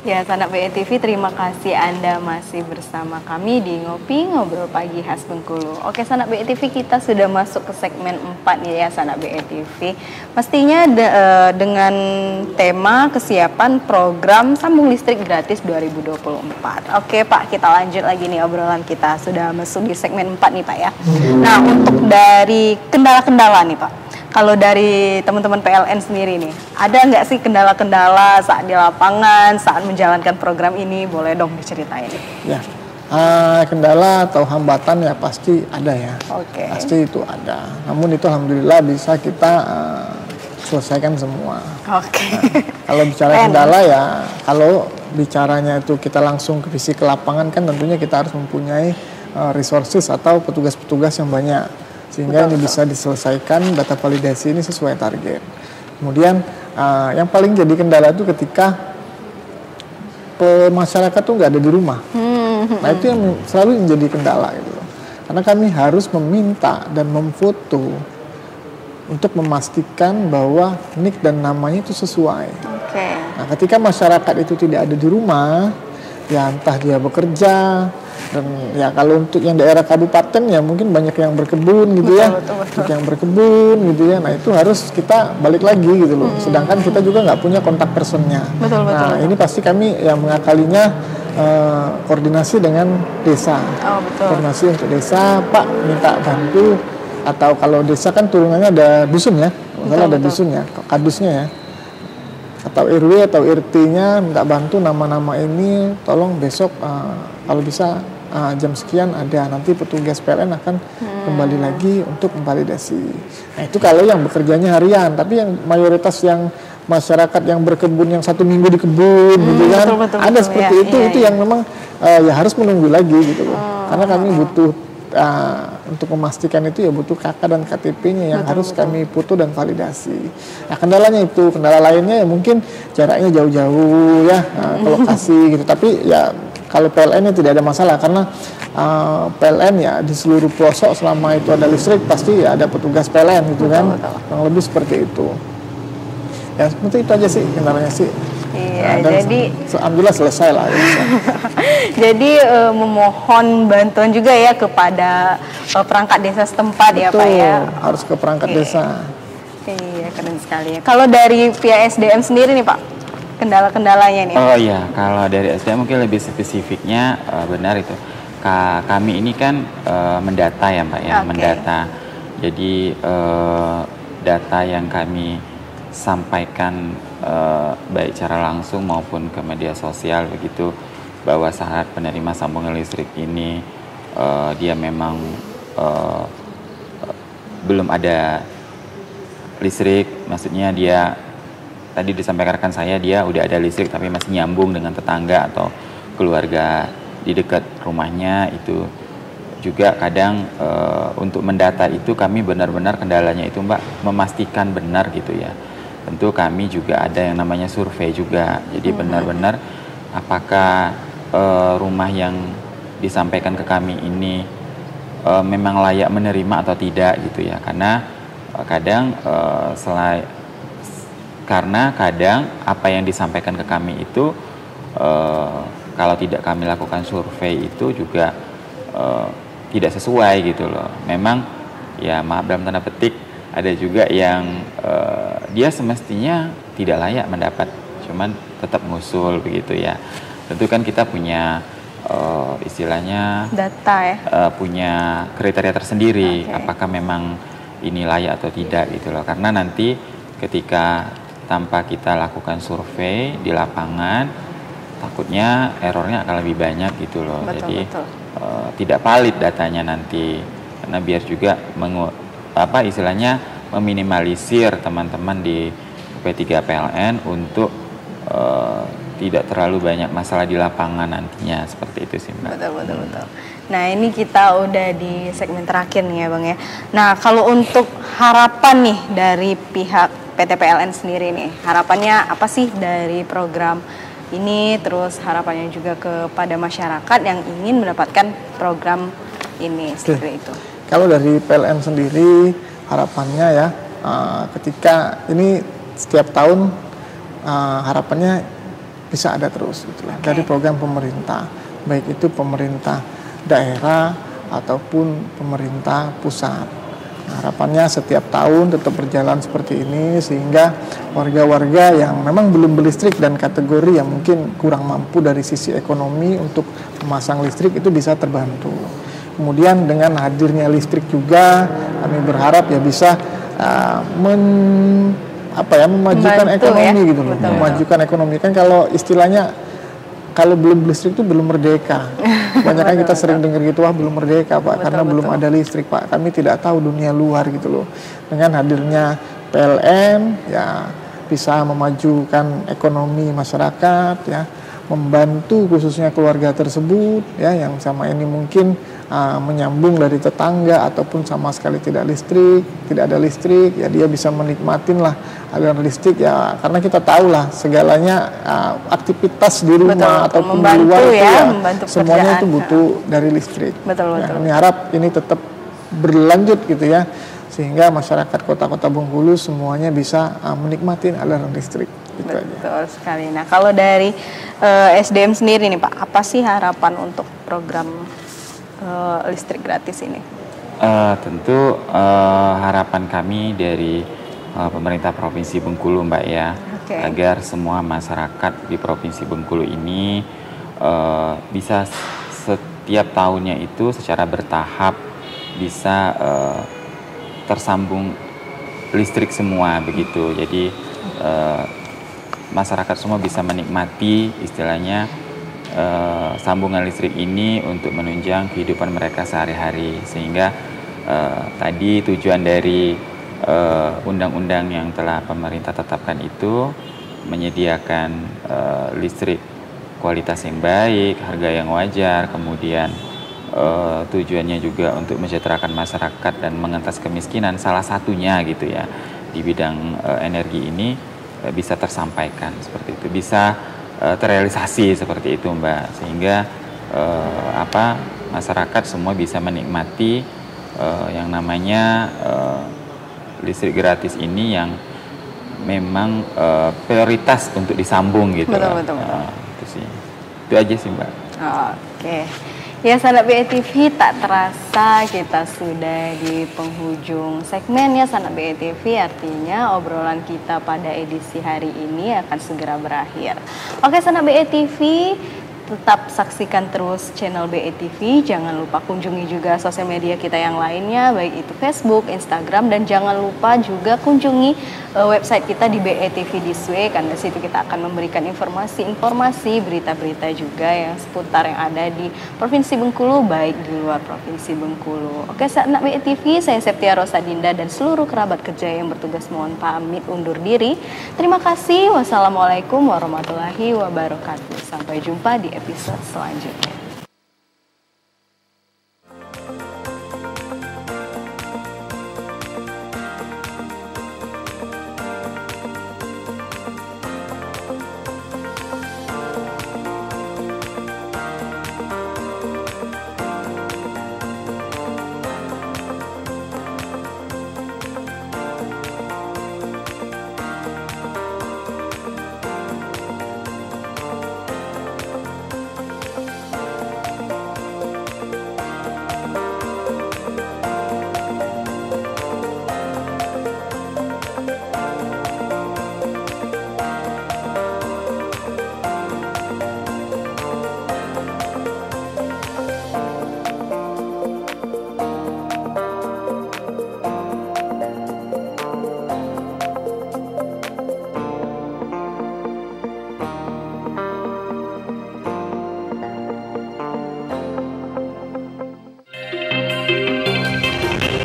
Ya, sanak BETV, terima kasih Anda masih bersama kami di Ngopi Ngobrol Pagi Khas Bengkulu. Oke, sanak BETV, kita sudah masuk ke segmen 4 nih ya, sanak BETV. Pastinya dengan tema kesiapan program sambung listrik gratis 2024. Oke Pak, kita lanjut lagi nih obrolan kita. Sudah masuk di segmen 4 nih Pak ya. Nah, untuk dari kendala-kendala nih Pak. Kalau dari teman-teman PLN sendiri nih, ada nggak sih kendala-kendala saat di lapangan, saat menjalankan program ini? Boleh dong diceritain. Ya, kendala atau hambatan ya pasti ada ya. Oke. Pasti itu ada. Namun itu alhamdulillah bisa kita selesaikan semua. Oke. Kalau bicara kendala ya, kalau bicaranya itu kita langsung ke fisik ke lapangan kan tentunya kita harus mempunyai resources atau petugas-petugas yang banyak. Sehingga ini bisa diselesaikan data validasi ini sesuai target. Kemudian yang paling jadi kendala itu ketika masyarakat tuh nggak ada di rumah. Nah itu yang selalu menjadi kendala gitu. Karena kami harus meminta dan memfoto untuk memastikan bahwa NIK dan namanya itu sesuai. Nah ketika masyarakat itu tidak ada di rumah, ya entah dia bekerja, dan ya kalau untuk yang daerah kabupaten ya mungkin banyak yang berkebun gitu ya, untuk yang berkebun gitu ya, nah itu harus kita balik lagi gitu loh. Sedangkan kita juga nggak punya kontak personnya. Nah ini pasti kami yang mengakalinya koordinasi dengan desa. Koordinasi untuk desa, Pak minta bantu, atau kalau desa kan turunannya ada dusun ya, kalau ada dusun ya, kadusnya ya, atau RW atau RT-nya minta bantu nama-nama ini, tolong besok kalau bisa jam sekian ada, nanti petugas PLN akan kembali lagi untuk memvalidasi. Nah itu kalau yang bekerjanya harian, tapi yang mayoritas yang masyarakat yang berkebun yang 1 minggu di kebun gitu kan, ada seperti itu yang memang ya harus menunggu lagi gitu loh. Karena kami butuh untuk memastikan itu ya butuh KK dan KTP-nya yang harus kami foto dan validasi. Nah kendalanya itu, kendala lainnya ya mungkin jaraknya jauh-jauh ya ke lokasi gitu. Tapi ya kalau PLN-nya tidak ada masalah karena PLN ya di seluruh pelosok selama itu ada listrik pasti ya ada petugas PLN gitu kan. Yang lebih seperti itu. Ya seperti itu aja sih kendalanya sih. Iya, jadi alhamdulillah selesai lah. Jadi memohon bantuan juga ya kepada perangkat desa setempat. Betul, ya Pak ya. Harus ke perangkat desa. Iya, keren sekali ya. Kalau dari pihak SDM sendiri nih Pak, kendala-kendalanya nih. Oh iya, kalau dari SDM mungkin lebih spesifiknya benar itu. Kami ini kan mendata ya Mbak ya, mendata. Jadi data yang kami sampaikan baik secara langsung maupun ke media sosial begitu, bahwa saat penerima sambungan listrik ini dia memang belum ada listrik, maksudnya dia tadi disampaikan rekan saya dia udah ada listrik tapi masih nyambung dengan tetangga atau keluarga di dekat rumahnya. Itu juga kadang untuk mendata itu kami benar-benar kendalanya itu Mbak, memastikan benar gitu ya. Tentu kami juga ada yang namanya survei juga, jadi benar-benar apakah rumah yang disampaikan ke kami ini memang layak menerima atau tidak gitu ya. Karena kadang karena kadang apa yang disampaikan ke kami itu kalau tidak kami lakukan survei itu juga tidak sesuai gitu loh. Memang ya maaf dalam tanda petik ada juga yang dia semestinya tidak layak mendapat, cuman tetap ngusul begitu ya. Tentu kan kita punya istilahnya data ya, punya kriteria tersendiri, apakah memang ini layak atau tidak gitu loh. Karena nanti ketika tanpa kita lakukan survei di lapangan, takutnya errornya akan lebih banyak gitu loh. Jadi tidak valid datanya nanti, karena biar juga istilahnya meminimalisir teman-teman di P3 PLN untuk tidak terlalu banyak masalah di lapangan nantinya, seperti itu sih Mbak. Betul. Nah ini kita udah di segmen terakhir nih ya Bang ya. Nah kalau untuk harapan nih dari pihak PT PLN sendiri nih, harapannya apa sih dari program ini, terus harapannya juga kepada masyarakat yang ingin mendapatkan program ini seperti itu. Kalau dari PLN sendiri harapannya ya, ketika ini setiap tahun harapannya bisa ada terus gitu ya, dari program pemerintah, baik itu pemerintah daerah ataupun pemerintah pusat. Nah, harapannya setiap tahun tetap berjalan seperti ini sehingga warga-warga yang memang belum berlistrik dan kategori yang mungkin kurang mampu dari sisi ekonomi untuk memasang listrik itu bisa terbantu. Kemudian dengan hadirnya listrik juga kami berharap ya bisa memajukan ekonomi gitu loh. Memajukan ekonomi kan kalau istilahnya kalau belum listrik itu belum merdeka. Kebanyakan kita sering dengar gitu, wah belum merdeka Pak, karena belum ada listrik Pak. Kami tidak tahu dunia luar gitu loh. Dengan hadirnya PLN ya bisa memajukan ekonomi masyarakat ya, membantu khususnya keluarga tersebut ya yang sama ini mungkin menyambung dari tetangga ataupun sama sekali tidak ada listrik ya, dia bisa menikmatin lah aliran listrik ya, karena kita tahu lah segalanya aktivitas di rumah ataupun di luar itu ya semuanya itu butuh dari listrik. Kami harap ini tetap berlanjut gitu ya, sehingga masyarakat kota-kota Bengkulu semuanya bisa menikmati aliran listrik. Gitu Betul sekali. Nah, kalau dari SDM sendiri nih Pak, apa sih harapan untuk program listrik gratis ini? Tentu harapan kami dari pemerintah Provinsi Bengkulu Mbak ya, agar semua masyarakat di Provinsi Bengkulu ini bisa setiap tahunnya itu secara bertahap bisa tersambung listrik semua begitu. Jadi masyarakat semua bisa menikmati istilahnya sambungan listrik ini untuk menunjang kehidupan mereka sehari-hari, sehingga tadi tujuan dari undang-undang yang telah pemerintah tetapkan itu menyediakan listrik kualitas yang baik, harga yang wajar, kemudian tujuannya juga untuk mensejahterakan masyarakat dan mengentas kemiskinan, salah satunya gitu ya di bidang energi ini bisa tersampaikan seperti itu, bisa terrealisasi seperti itu Mbak, sehingga masyarakat semua bisa menikmati yang namanya listrik gratis ini yang memang prioritas untuk disambung gitu. Betul. Itu sih, itu aja sih Mbak. Oke. Ya, sahabat BETV, tak terasa kita sudah di penghujung segmen ya sahabat BETV, artinya obrolan kita pada edisi hari ini akan segera berakhir. Oke sahabat BETV, tetap saksikan terus channel BETV, jangan lupa kunjungi juga sosial media kita yang lainnya, baik itu Facebook, Instagram, dan jangan lupa juga kunjungi website kita di BETV This Way, karena di situ kita akan memberikan informasi-informasi, berita-berita juga yang seputar yang ada di Provinsi Bengkulu, baik di luar Provinsi Bengkulu. Oke, sahabat BETV, saya Septia Rosadinda dan seluruh kerabat kerja yang bertugas mohon pamit undur diri. Terima kasih. Wassalamualaikum warahmatullahi wabarakatuh. Sampai jumpa di episode selanjutnya.